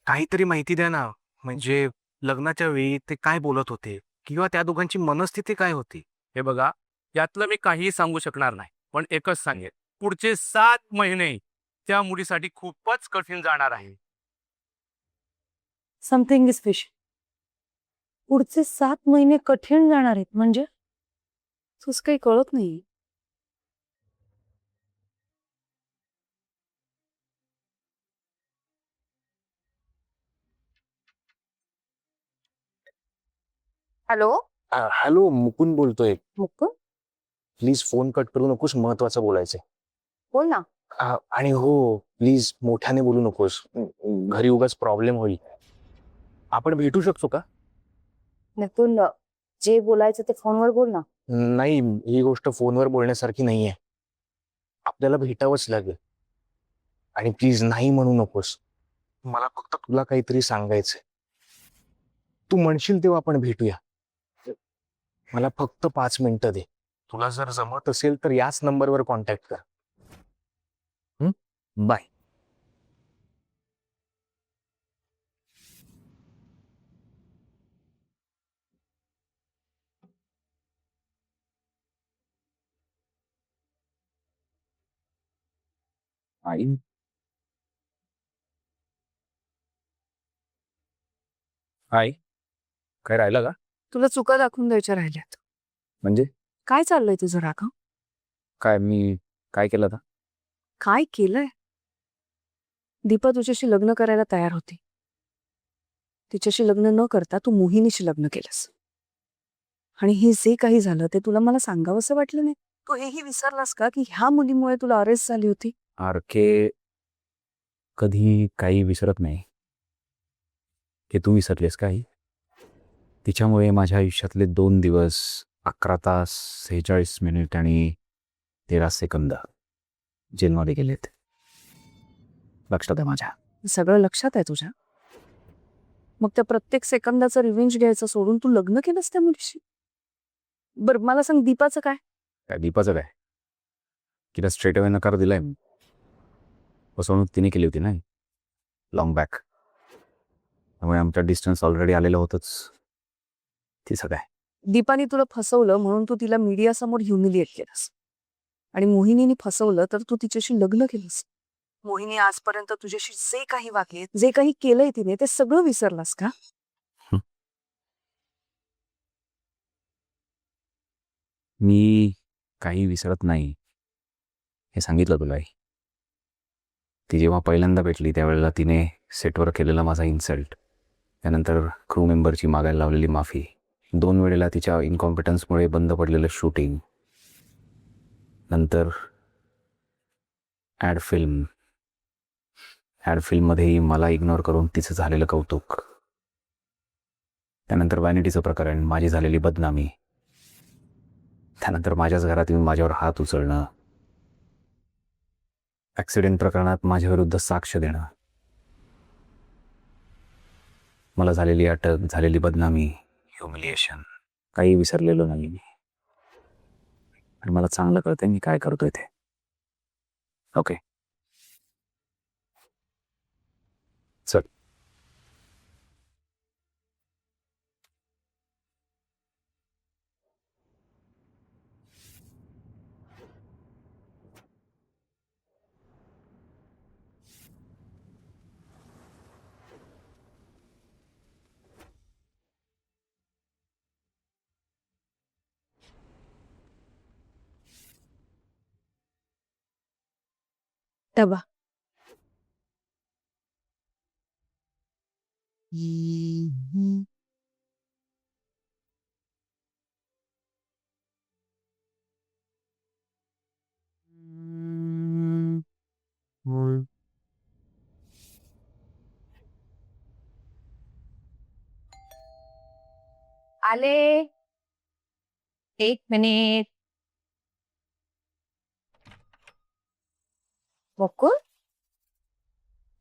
काहीतरी माहिती द्या ना. म्हणजे लग्नाच्या वेळी ते काय बोलत होते किंवा त्या दोघांची मनस्थिती काय होती? हे बघा, यातलं मी काहीही सांगू शकणार नाही. पण एकच सांगेन, पुढचे 7 महिने त्या मुलीसाठी खूपच कठीण जाणार आहे. Something is fish. पुढचे 7 महिने कठीण जाणार आहेत म्हणजे तूच काही कळत नाही. हॅलो. हॅलो, मुकुंद बोलतोय. मुक्कुंद, प्लीज फोन कट करू नकोस, महत्वाचं बोलायचंय. बोल ना. आणि हो, प्लीज मोठ्याने बोलू नकोस. घरी उगाच प्रॉब्लेम होईल. आपण भेटू शकतो का? नितीन, जे बोलायचं ते फोनवर बोल ना. नाही, ही गोष्ट फोनवर बोलण्यासारखी नाहीये. आपल्याला भेटावंच लागेल. आणि प्लीज नाही म्हणू नकोस. मला फक्त तुला काहीतरी सांगायचंय. तू म्हणशील तेव्हा आपण भेटूया. मला फक्त 5 मिनिटं दे. तुला जर जमत असेल तर याच नंबरवर कॉन्टॅक्ट कर. बाय. आई, आई, काय राहिलं का? तुला चुका दाखवून द्यायच्या राहिल्यात. म्हणजे काय चाललंय तुझं राघव? काय मी काय केलं आता? काय केलंय? दीपा तुझ्याशी लग्न करायला तयार होती. तिच्याशी लग्न न करता तू मोहिनीशी लग्न केलंस. आणि हे जे काही झालं ते तुला मला सांगावंसं वाटलं नाही. तू हेही विसरलास का की ह्या मुलीमुळे तुला अरेस्ट झाली होती? आरके कधी काही विसरत नाही. हे तू विसरलेस काही? तिच्यामुळे माझ्या आयुष्यातले 2 दिवस 11 तास 46 मिनिट आणि 13 सेकंद जेलमध्ये गेलेत. लक्षात आहे माझ्या. सगळं लक्षात आहे तुझ्या? मग त्या प्रत्येक सेकंदाचं रिव्हेंज घ्यायचं सोडून तू लग्न केलंस त्या मुलीशी? बरं मला सांग, दीपाचं काय? काय दीपाचं काय? तिला स्ट्रेट अवे नकार दिलाय. फसवणूक तिने केली होती ना, लॉंग बॅक. त्यामुळे आमच्या डिस्टन्स ऑलरेडी आलेलं होतंच. तिचं काय? दीपाने तुला फसवलं म्हणून तू तिला मीडियासमोर ह्युमिलिएट केलंस. आणि मोहिनीने फसवलं तर तू तिच्याशी लग्न केलंस. मोहिनी आजपर्यंत तुझ्याशी जे काही वागली, जे काही केलंय तिने, ते सगळं विसरलास का? मी काही विसरत नाही हे सांगितलं तुला. ती जेव्हा पहिल्यांदा भेटली त्यावेळेला तिने सेटवर केलेला माझा इन्सल्ट, त्यानंतर क्रू मेंबरची मागायला लावलेली माफी, 2 वेळेला तिच्या इनकॉम्पिटन्समुळे बंद पडलेलं शूटिंग, नंतर ॲड फिल्ममध्येही मला इग्नोर करून तिचं झालेलं कौतुक, त्यानंतर वॅनिटीचं प्रकरण, माझी झालेली बदनामी, त्यानंतर माझ्याच घरात येऊन माझ्यावर हात उचलणं, ॲक्सिडेंट प्रकरणात माझ्याविरुद्ध साक्ष देणं, मला झालेली अटक, झालेली बदनामी, ह्युमिलिएशन, काही विसरलेलो नाही मी. आणि मला चांगलं कळतंय मी काय करतोय ते. ओके, चल. डबा. आले. 1 मिनिट. मुकुल,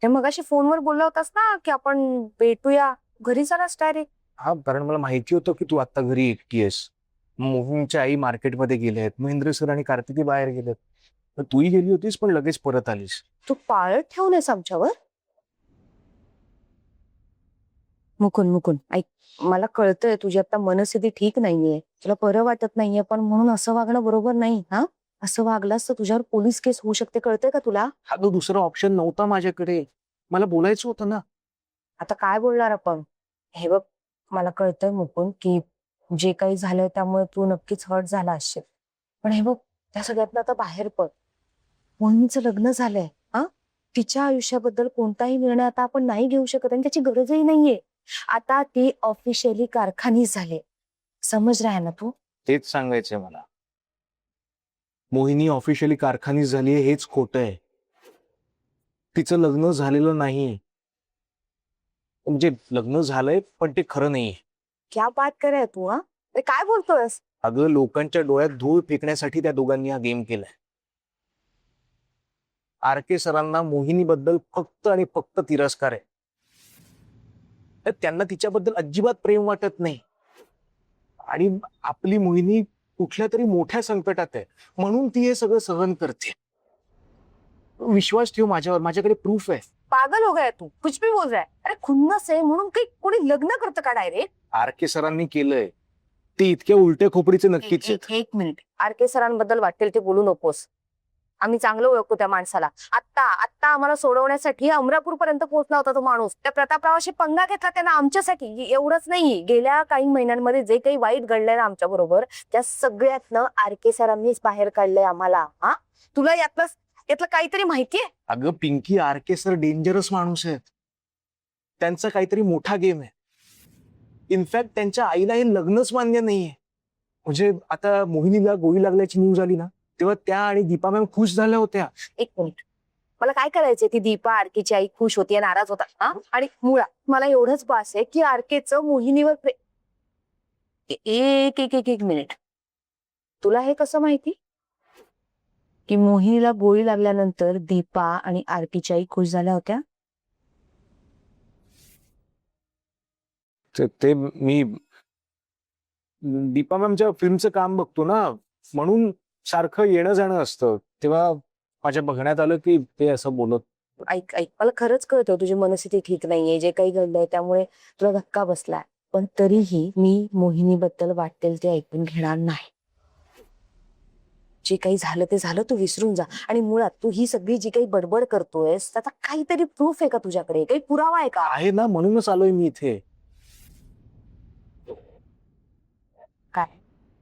हे मगाशी फोनवर बोलला होतास ना की आपण भेटूया, घरी चलास डायरेक्ट? हा, कारण मला माहिती होतं की तू आता घरी एकटी आहेस. मोहिनीची आई मार्केटमध्ये गेले आहेत, महेंद्र सर आणि कार्तिकी बाहेर गेलेत. तर तूही गेली होतीस पण लगेच परत आलीस. तू पाळत ठेवून आहेस आमच्यावर? मुकुंद ऐक, मला कळतंय तुझी आता मनस्थिती ठीक नाहीये, तुला बरं वाटत नाहीये, पण म्हणून असं वागणं बरोबर नाही. हा, असं वागलास तर तुझ्यावर पोलीस केस होऊ शकते, कळतंय का तुला? अगं दुसरा ऑप्शन नव्हता माझ्याकडे. मला बोलायचं होतं ना. आता काय बोलणार आपण? हे बघ, मला कळतंय मुकुंद की जे काही झालंय त्यामुळे तू नक्कीच हर्ट झाला असशील, पण हे बघ, त्या सगळ्यातनं आता बाहेर पड. मोहिनीचं लग्न झालंय. हा, तिच्या आयुष्याबद्दल कोणताही निर्णय आता आपण नाही घेऊ शकत आणि त्याची गरजही नाहीये. आता ती ऑफिशियली कारखानी झाले, समज रहा है ना तू? तेच सांगायचंय मला. मोहिनी ऑफिशियली कारखानी झालीये हेच खोटं आहे. तिचं लग्न झालेलं नाहीये. म्हणजे लग्न झालंय पण ते खरं नाहीये. क्या बात करे तू? हा, अरे काय बोलतोयस? अगं लोकांच्या डोळ्यात धूळ फेकण्यासाठी त्या दोघांनी हा गेम केलाय. आर के सरांना मोहिनीबद्दल फक्त आणि फक्त तिरस्कार आहे. तर त्यांना तिच्याबद्दल अजिबात प्रेम वाटत नाही. आणि आपली मोहिनी कुठल्या तरी मोठ्या संकटात आहे म्हणून ती हे सगळं सहन करते. विश्वास ठेव माझ्यावर, माझ्याकडे प्रूफ आहे. पागल हो गया तू, कुछ भी बोल रहा है. अरे खुन्नस आहे म्हणून काही कोणी लग्न करतं का डायरेक्ट? आर के सरांनी केलंय ते इतक्या उलट्या खोपडीचे नक्कीच आहेत. एक मिनिट, आर के सरांबद्दल वाटेल ते बोलू नकोस. आम्ही चांगलं ओळखतो त्या माणसाला. आत्ता आत्ता आम्हाला सोडवण्यासाठी अमरापूर पर्यंत पोहोचला होता तो माणूस. त्या प्रतापरावाशी पंगा घेतला त्यांना आमच्यासाठी. एवढंच नाही, गेल्या काही महिन्यांमध्ये जे काही वाईट घडलंय ना आमच्या बरोबर, त्या सगळ्यातनं आर के सरांनीच बाहेर काढलंय आम्हाला. हा, तुला यातलं काहीतरी माहितीये? अगं पिंकी, आर के सर डेंजरस माणूस आहेत. त्यांचा काहीतरी मोठा गेम आहे. इनफॅक्ट त्यांच्या आईला हे लग्नच मान्य नाहीये. म्हणजे आता मोहिनीला गोळी लागल्याची न्यूज आली ना, तेव्हा त्या आणि दीपा मॅम खुश झाल्या होत्या. एक मिनिट, मला काय करायचंय? ती दीपा आरकेची आई खुश होती, नाराज होता? हा, आणि मुळात मला एवढंच बास आहे की आरकेचं मोहिनीवर एक एक एक एक मिनिट, तुला हे कसं माहिती की मोहिनीला गोळी लागल्यानंतर दीपा आणि आरतीची आई खुश झाल्या होत्या? ते मी दीपा मॅमच्या फिल्मचं काम बघतो ना, म्हणून सारखं येणं जाणं असतं. तेव्हा माझ्या बघण्यात आलं की ते असं बोलत. ऐक ऐक, मला खरंच कळतं तुझी मनस्थिती ठीक नाहीये, जे काही घडलंय त्यामुळे तुला धक्का बसलाय, पण तरीही मी मोहिनीबद्दल वाटेल ते ऐकून घेणार नाही. जे काही झालं ते झालं, तू विसरून जा. आणि मुळात तू ही सगळी जी काही बडबड करतोयस त्याचा काहीतरी प्रूफ आहे का तुझ्याकडे? काही पुरावा आहे का? आहे ना, म्हणूनच आलोय मी इथे. काय?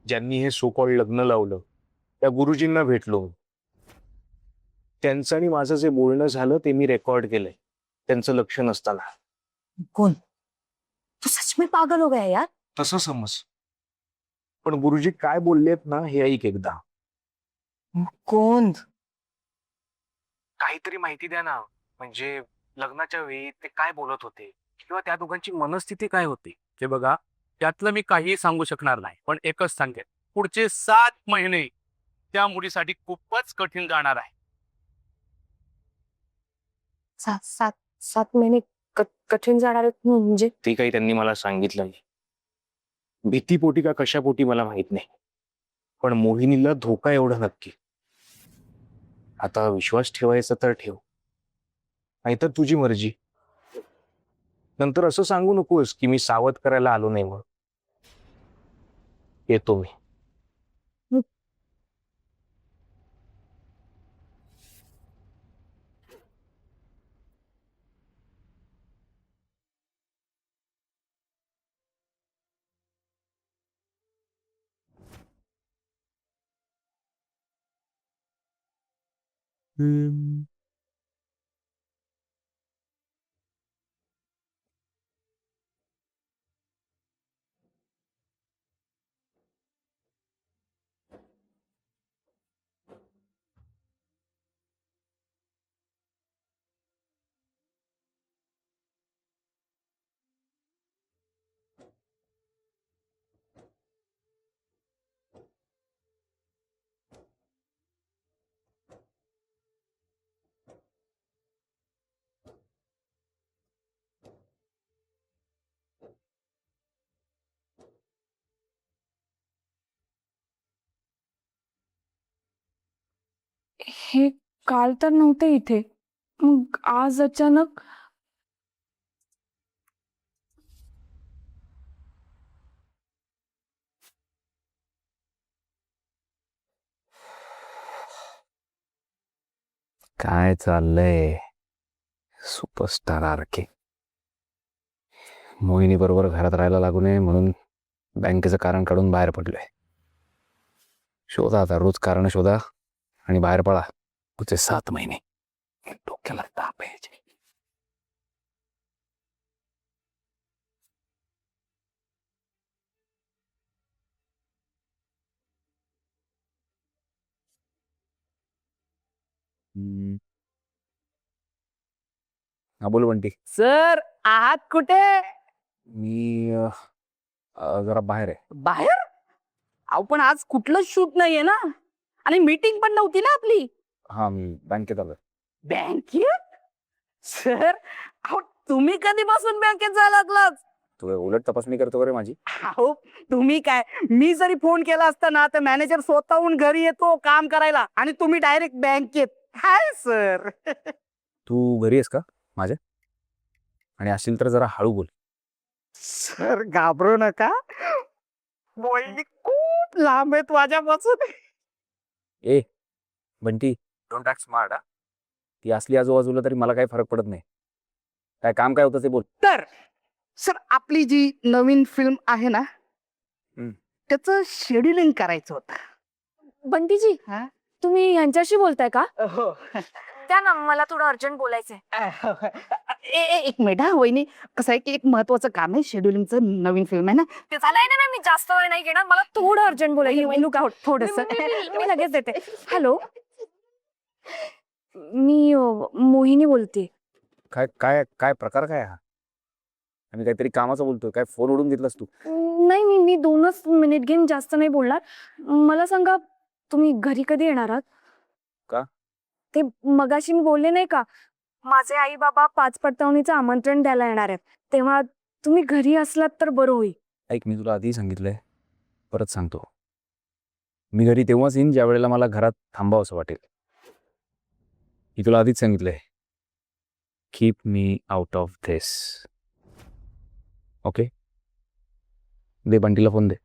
ज्यांनी हे सो कॉल्ड लग्न लावलं त्या गुरुजींना भेटलो. त्यांचं आणि माझं जे बोलणं झालं ते मी रेकॉर्ड केलंय, त्यांचं लक्ष नसताना. कोण? तू सच में पागल हो गया यार. तसं समज, पण गुरुजी काय बोललेत ना हे ऐक एकदा. कोण? काहीतरी माहिती द्या ना, म्हणजे लग्नाच्या वेळी ते काय बोलत होते किंवा त्या दोघांची मनस्थिती काय होती ते बघा. त्यातलं मी काहीही सांगू शकणार नाही, पण एकच सांगेन, पुढचे 7 महिने त्या मुलीसाठी खूपच कठीण जाणार आहे. 7 महिने कठीण जाणार आहेत म्हणजे? ते काही त्यांनी मला सांगितलं नाही. भीतीपोटी का कशापोटी मला माहित नाही, पण मोहिनीला धोका एवढं नक्की. आता विश्वास ठेवायचा तर ठेव, नाहीतर तुझी मर्जी. नंतर असं सांगू नकोस की मी सावध करायला आलो नाही म्हणून. येतो मी. हे काल तर नव्हते इथे, मग आज अचानक. काय चाललंय सुपरस्टार आर के. मोहिनी बरोबर घरात राहायला लागू नये म्हणून बँकेचं कारण काढून बाहेर पडलोय. शोधा आता, रोज कारण शोधा आणि बाहेर पडा. पुढचे 7 महिने डोक्याला ताप यायचे. हा बोल बंटी. सर आहात कुठे? मी जरा बाहेर आहे. बाहेर? अहो पण आज कुठलं शूट नाहीये ना, आणि मीटिंग पण नव्हती ना आपली. हा मी बँकेत आलोय. बँकेत? सर अहो तुम्ही कधीपासून बँकेत जायला लागलात? तू काय उलट तपासणी करतो रे माझी? अहो तुम्ही काय, मी जरी फोन केला असता ना तर मॅनेजर स्वतःहून घरी येतो काम करायला, आणि तुम्ही डायरेक्ट बँकेत. Hi sir. तू घरी आहेस का माझ्या? आणि असेल तर जरा हळू बोल. सर घाबरू नका, वहिनी खूप लांब आहेत माझ्यापासून. ए बंटी, डोंट ॲक्ट स्मार्ट. ती असली आजूबाजूला तरी मला काही फरक पडत नाही. काय काम काय होतं ते बोल. तर सर आपली जी नवीन फिल्म आहे ना, त्याचं शेड्युलिंग करायचं होतं. बंटीजी, हा? तुम्ही यांच्याशी बोलताय का? हो. त्या ना, मला थोडं अर्जंट बोलायचंय. एक मिनिट हा वहिनी, कसं आहे की एक महत्वाचं काम आहे, शेड्युलिंगचं नवीन फिल्म आहे ना, ते नाही नाही, मी जास्त वेळ नाही घेणार, मला थोडं अर्जंट बोलायचं. थोडस. मी लगेच देते. हॅलो, मी मोहिनी बोलते. काय काय काय प्रकार काय हा? आम्ही काहीतरी कामाचं बोलतोय, काय फोन ओढून घेतलास तू? नाही, मी 2च मिनिट घेईन, जास्त नाही बोलणार. मला सांगा, तुम्ही घरी कधी येणार आहात? का? ते मगाशी मी बोलले नाही का, माझे आई बाबा 5 पडताळणीचं आमंत्रण द्यायला येणार आहेत, तेव्हा तुम्ही घरी असलात तर बरं होईल. ऐक, मी तुला आधी सांगितलंय, परत सांगतो. मी घरी तेव्हाच येईन ज्या वेळेला मला घरात थांबावं असं वाटेल. मी तुला आधीच सांगितलंय, keep me out of this. Okay? दे बंटीला फोन दे.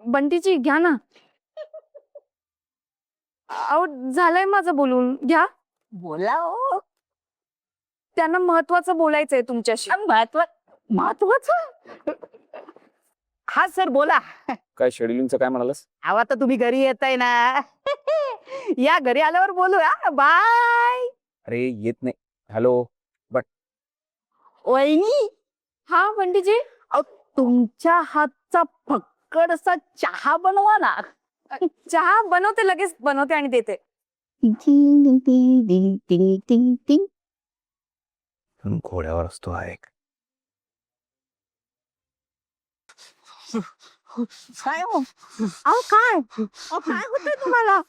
बंटीजी घ्या ना. अहो झालंय माझं बोलून, घ्या. बोला ओ. त्यांना महत्वाचं बोलायचंय तुमच्याशी. महत्वाचं? हा सर बोला. काय शेड्युलिंगचं काय म्हणालास? अहो आता तुम्ही घरी येताय ना, या घरी आल्यावर बोलूया. बाय. अरे येत नाही. हॅलो. वहिनी, हा बंटीजी. अहो तुमच्या हातचा फक्कड असा चहा बनवा ना. चहा बनवते, लगेच बनवते आणि देते. टिंग टिंग टिंग टिंग टिंग टिंग. घोड्यावर असतो हा एक. काय हो? अहो काय? अहो काय होतंय तुम्हाला?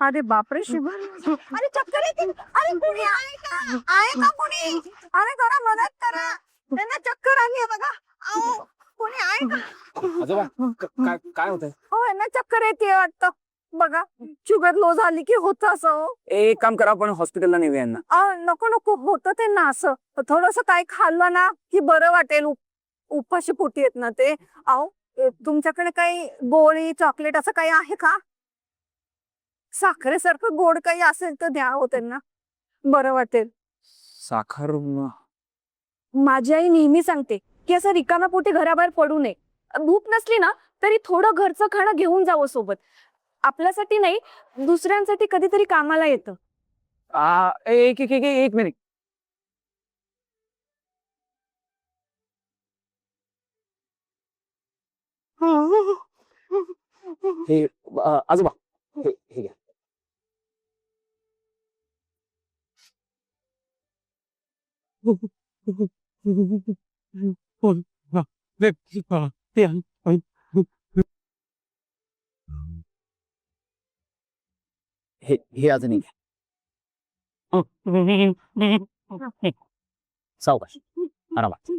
अरे बापरे शिवर. अरे चक्कर येते. अरे कोणी आहे का? आहे का कोणी? अरे जरा मदत करा, त्यांना चक्कर आली आहे बघा. अहो कोणी आहे का? आजोबा काय होतंय? हो, यांना चक्कर येते वाटतं. बघा, शुगर लो झाली की होतं असं. एक काम करा, आपण हॉस्पिटलला नेऊया यांना. नको नको, होतं ते ना असं. थोडस काही खाल्लं ना की बरं वाटेल. उपाशी पोटी येत ना ते. अहो तुमच्याकडे काही गोळी चॉकलेट असं काही आहे का? साखरेसारखं गोड काही असेल तर द्या हो त्यांना, बरं वाटेल. साखर? माझी आई नेहमी सांगते की असं रिकाम्या पोटी घराबाहेर पडू नये. भूक नसली ना तरी थोडं घरचं खाणं घेऊन जावं सोबत. आपल्यासाठी नाही, दुसऱ्यांसाठी कधीतरी कामाला येतं. एक मिनिट. हे आजोबा, हे घ्या. हे अजून एक घ्या. सावकाश, आरामात.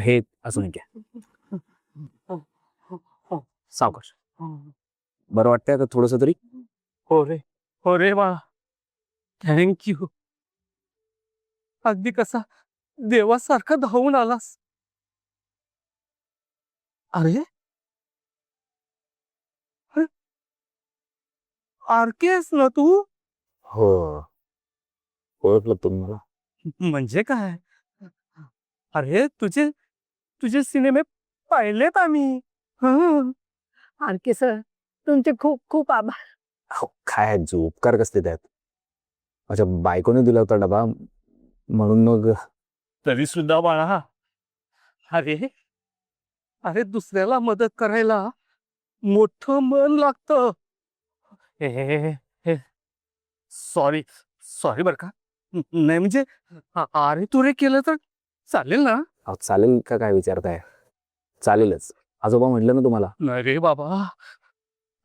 हे अजून एक घ्या. सावकाश. बरं वाटतंय आता थोडस तरी? हो रे वा, थँक्यू. अगदी कसा देवासारखा धावून आलास. अरे आरकेस ना तू? हो, ओळखलं तुम्ही मला? म्हणजे काय? अरे तुझे तुझे सिनेमे पाहिलेत आम्ही. हं. आरके सर तुमचे खूप खूप आभार. अहो, काय उपकार कसले त्यात? माझ्या बायकोने दिला होता डबा, म्हणून मग तरी सुद्धा बाळा, अरे अरे दुसऱ्याला मदत करायला मोठं मन लागतं. हे सॉरी सॉरी बर का. नाही म्हणजे अरे तुरे केलं तर चालेल ना? अहो, चालेल का काय विचारताय? चालेलच. आजोबा म्हटलं ना तुम्हाला. नाही रे बाबा,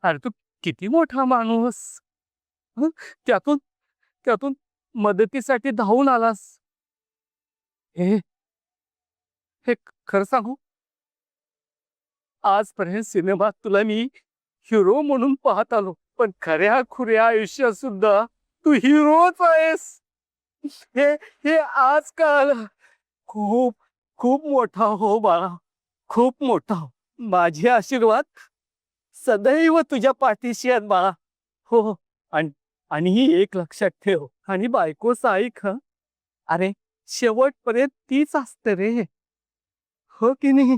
अरे तू किती मोठा माणूस. हं? त्यातून त्यातून मदतीसाठी धावून आलास. हे हे खरं सांगू, आजपर्यंत सिनेमात तुला मी हिरो म्हणून पाहत आलो, पण खऱ्या खुऱ्या आयुष्यात सुद्धा तू हिरोच आहेस. हे हे आज कळालं. खूप खूप मोठा हो बाळा, खूप मोठा हो. माझे आशीर्वाद सदैव तुझ्या पाठीशी आहेत बाळा. हो हो. आणि ही एक लक्षात ठेव, आणि बायकोचं ऐक हं. अरे शेवटपर्यंत तीच असते रे, हो की नाही?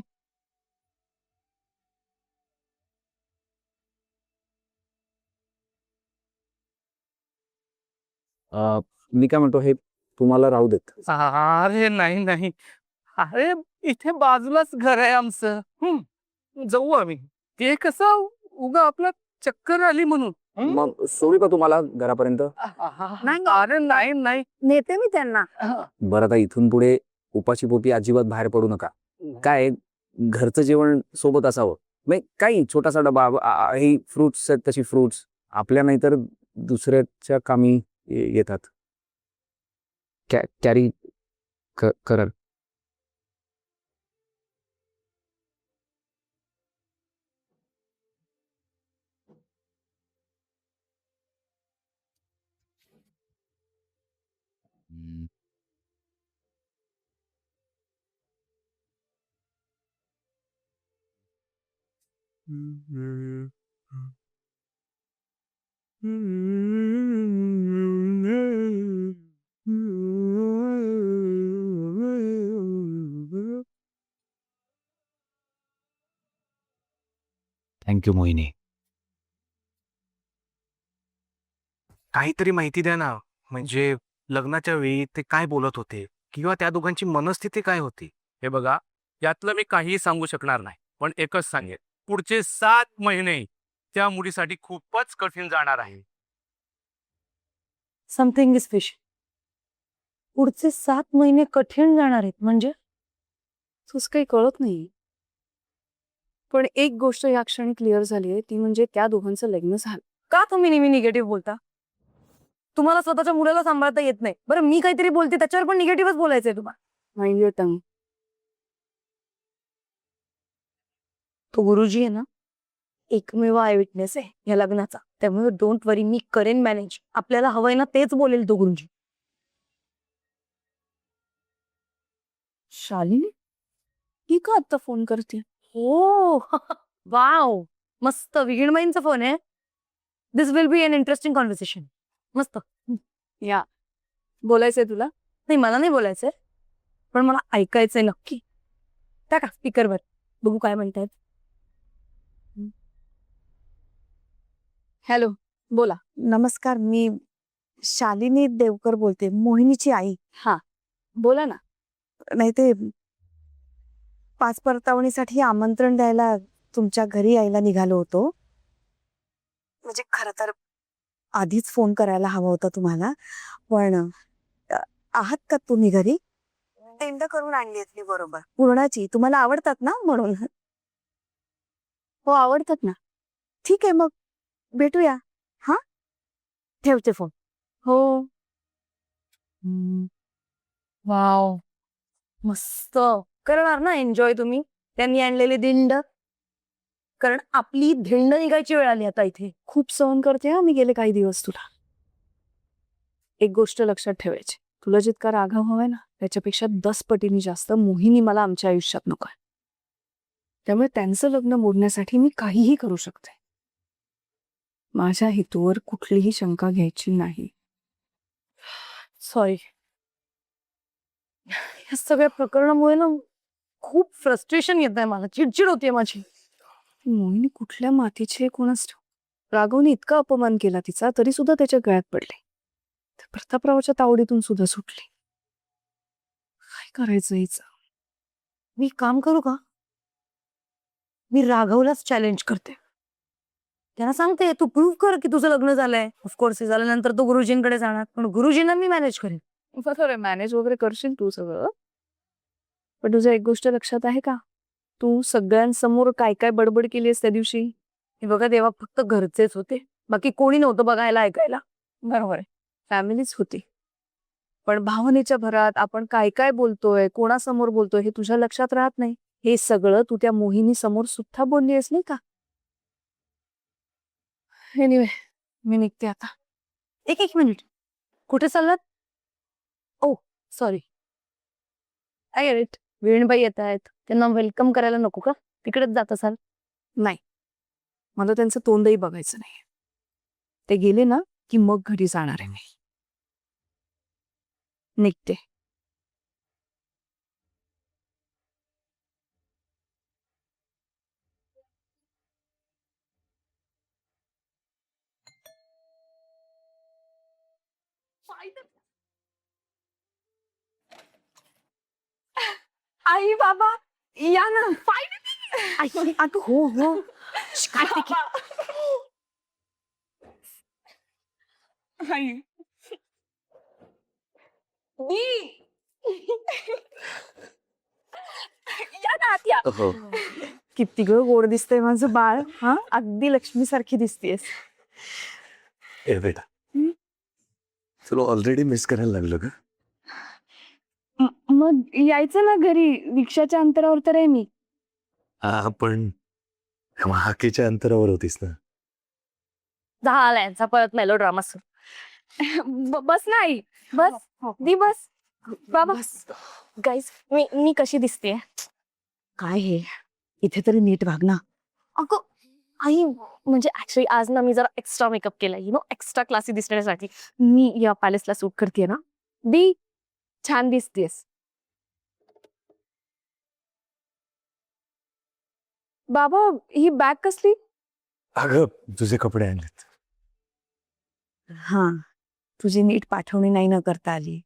मी काय म्हणतो, हे तुम्हाला राहू देत. अरे नाही नाही, अरे इथे बाजूलाच घर आहे आमचं. जाऊ आम्ही. ते कसं उगा आपला चक्कर आली म्हणून. मग सोडू का तुम्हाला घरापर्यंत? नाही. अरे नाही नाही. नेते मी त्यांना. बरं, आता इथून पुढे उपाशी पोटी अजिबात बाहेर पडू नका. काय आहे, घरचं जेवण सोबत असावं. मग काही छोटासा डबा, ही फ्रुट्स आहेत तशी फ्रुट्स आपल्या नाही तर दुसऱ्याच्या कामी येतात. कॅरी कराल. थँक्यू मोहिनी. काहीतरी माहिती द्या ना. म्हणजे लग्नाच्या वेळी ते काय बोलत होते, किंवा त्या दोघांची मनस्थिती काय होती? हे बघा, यातलं मी काहीही सांगू शकणार नाही, पण एकच सांगेन, पुढचे 7 महिने त्या मुलीसाठी खूपच कठीण जाणार आहे. Something is fish. पुढचे 7 महिने कठीण जाणार आहेत म्हणजे तुझं काही कळत नाही. पण एक गोष्ट या क्षणी क्लिअर झाली आहे, ती म्हणजे त्या दोघांचं लग्न झालं. का तुम्ही नेहमी निगेटिव्ह बोलता? तुम्हाला स्वतःच्या मुलाला सांभाळता येत नाही. बरं मी काहीतरी बोलते त्याच्यावर पण निगेटिव्हच बोलायचंय तुम्हाला. Mind your tongue. तो गुरुजी आहे ना, एकमेव आय विटनेस आहे या लग्नाचा. त्यामुळे डोंट वरी, मी करेन मॅनेज. आपल्याला हवंय ना तेच बोलेल तो गुरुजी. शालिनी ती का आता फोन करते? हो वाव, मस्त. विहीणबाईंचा फोन आहे. This will be an interesting conversation. मस्त. या बोलायचंय तुला? नाही मला नाही बोलायचंय, पण मला ऐकायचंय नक्की. टाका स्पीकरवर, बघू काय म्हणतायत. हॅलो, बोला. नमस्कार, मी शालिनी देवकर बोलते, मोहिनीची आई. हा बोला ना. नाही ते पाच परतावणीसाठी आमंत्रण द्यायला तुमच्या घरी यायला निघालो होतो. म्हणजे खरं तर आधीच फोन करायला हवा होता तुम्हाला, पण आहात का तुम्ही घरी? दिंड करून आणली मी बरोबर, पूर्णाची. तुम्हाला आवडतात ना म्हणून. हो आवडतात ना. ठीक आहे मग भेटूया. हा ठेवते फोन. हो. वाव, मस्त. करणार ना एन्जॉय तुम्ही त्यांनी आणलेले दिंड? कारण आपली धिंड निघायची वेळ आली आता इथे. खूप सहन करते हा मी गेले काही दिवस तुला. एक गोष्ट लक्षात ठेवायची, तुला जितका राघव हवाय ना त्याच्यापेक्षा 10 पटीने जास्त मोहिनी मला आमच्या आयुष्यात नकोय. त्यामुळे त्यांचं लग्न मोडण्यासाठी मी काहीही करू शकते. माझ्या हेतूवर कुठलीही शंका घ्यायची नाही. सॉरी. या सगळ्या प्रकरणामुळे ना खूप फ्रस्ट्रेशन येत आहे मला, चिडचिड होतीये माझी. मोहिनी कुठल्या मातीची आहे कोणास ठाऊक. राघवने इतका अपमान केला तिचा तरी सुद्धा त्याच्या गळ्यात पडले. तर प्रतापरावच्या तावडीतून सुद्धा सुटली. काय करायचं हिचं? मी काम करू का? मी राघवलाच चॅलेंज करते. त्यांना सांगते तू प्रूव्ह कर की तुझं लग्न झालंय. ऑफकोर्स हे झाल्यानंतर तो गुरुजींकडे जाणार, पण गुरुजींना मी मॅनेज करेन. बरोबर, मॅनेज वगैरे करशील तू सगळं. पण तुझं एक गोष्ट लक्षात आहे का? तू सगळ्यांसमोर काय काय बडबड केलीस त्या दिवशी. हे बघा तेव्हा फक्त घरचेच होते, बाकी कोणी नव्हतं बघायला ऐकायला. बरोबर आहे, फॅमिलीच होती. पण भावनेच्या भरात आपण काय काय बोलतोय, कोणासमोर बोलतोय हे तुझ्या लक्षात राहत नाही. हे सगळं तू त्या मोहिनी समोर सुद्धा बोलली आहेस नाही का? एनिवे, मी निघते आता. एक मिनिट, कुठे चाललात? ओ सॉरी, आय गेट इट. वेणबाई येत आहेत, त्यांना वेलकम करायला नको का? तिकडेच जात असाल. नाही, मला त्यांचं तोंडही बघायचं नाही. ते गेले ना की मग घरी जाणार आहे मी. निघते. आई बाबा या ना. आई अगं हो हो. कार्तिकी या ना आत या. हो. किती ग गोड दिसतंय माझं बाळ. हा, अगदी लक्ष्मी सारखी दिसतेस. ए बेटा, तुला ऑलरेडी मिस करायला लागलं का? मग यायचं ना घरी, रिक्षाच्या अंतरावर तर आहे मी. हा, पण हाकेच्या अंतरावर होतीस ना. झाला यांचा परत मेलो ड्रामा सुरू. बस नाही बस. दी बस बाबा. गाईज मी कशी दिसतेय? काय हे, इथे तरी नीट वाग ना. अगं आई, म्हणजे ऍक्च्युली आज ना मी जरा एक्स्ट्रा मेकअप केलाय, एक्स्ट्रा क्लासी दिसण्यासाठी. मी या पॅलेसला सूट करतेय ना. दी छान दिसतेस. बाबा ही बॅग कसली? अगं तुझे कपडे आणलेत. हा, तुझी नीट पाठवणी नाही न करता आली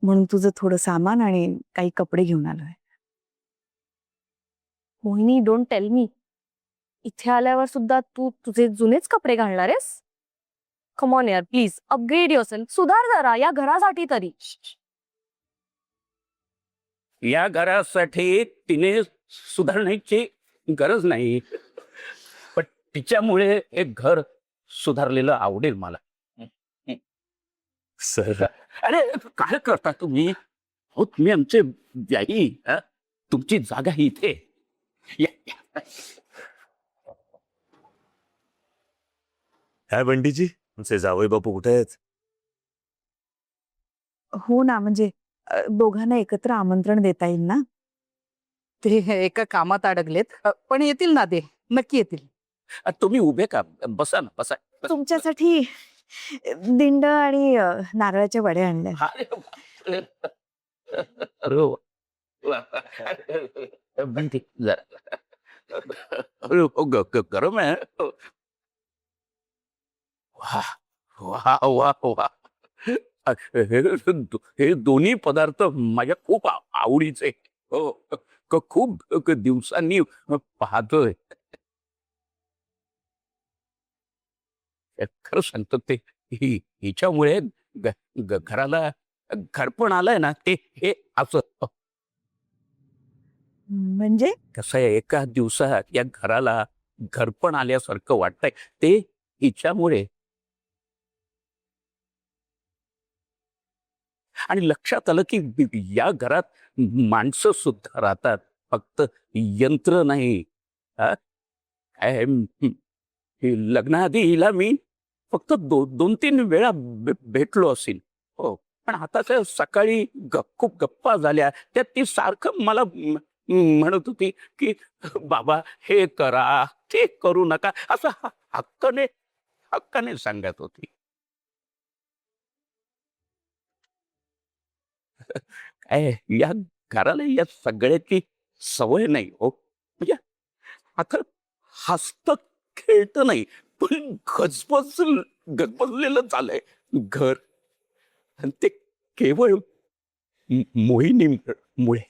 म्हणून तुझं थोडं सामान आणि काही कपडे घेऊन आलोय. मोहिनी डोंट टेल मी, इथे आल्यावर सुद्धा तू तुझे जुनेच कपडे घालणार आहेस? कम ऑन यार, प्लीज अपग्रेड युअरसेल्फ. सुधार जरा या घरासाठी तरी. या घरासाठी तिने सुधारण्याची गरज नाही, पण तिच्यामुळे एक घर सुधारलेलं आवडेल मला. सर, अरे काय करता तुम्ही? हो तुम्ही आमचे व्याई, तुमची जागा ही इथे. या, या. काय बंटीजी, तुमचे जावई बापू कुठे आहेत? हो ना, म्हणजे दोघांना एकत्र आमंत्रण देता येईल ना. ते एका कामात अडकलेत, पण येतील ना, ते नक्की येतील. तुम्ही उभे का? बसा ना, बसा. तुमच्यासाठी दिंड आणि नारळाच्या वड्या आणल्या. अरे बापरे. अरे वा. बनती जरा. अरे गरम आहे. वा वा वा वा. हे दोन्ही पदार्थ माझ्या खूप आवडीचे. हो, खूप दिवसांनी पाहतोय. खरं सांगतो ते हिच्यामुळे घराला घरपण आलंय ना, ते हे असं. म्हणजे कसं आहे, एका दिवसात या घराला घरपण आल्यासारखं वाटतंय, ते हिच्यामुळे. आणि लक्षात आलं की या घरात माणसं सुद्धा राहतात, फक्त यंत्र नाही. लग्नाआधी हिला मी फक्त 2-3 वेळा भेटलो असेल. हो, पण आता त्या सकाळी खूप गप्पा झाल्या त्यात ती सारखं मला म्हणत होती की बाबा हे करा ते करू नका असं हक्काने हक्काने सांगत होती. काय या घराला या सगळ्याची सवय नाही हो. म्हणजे आता हसत खेळत नाही पण गजबजलेलं झालंय घर आणि ते केवळ मोहिनीमुळे.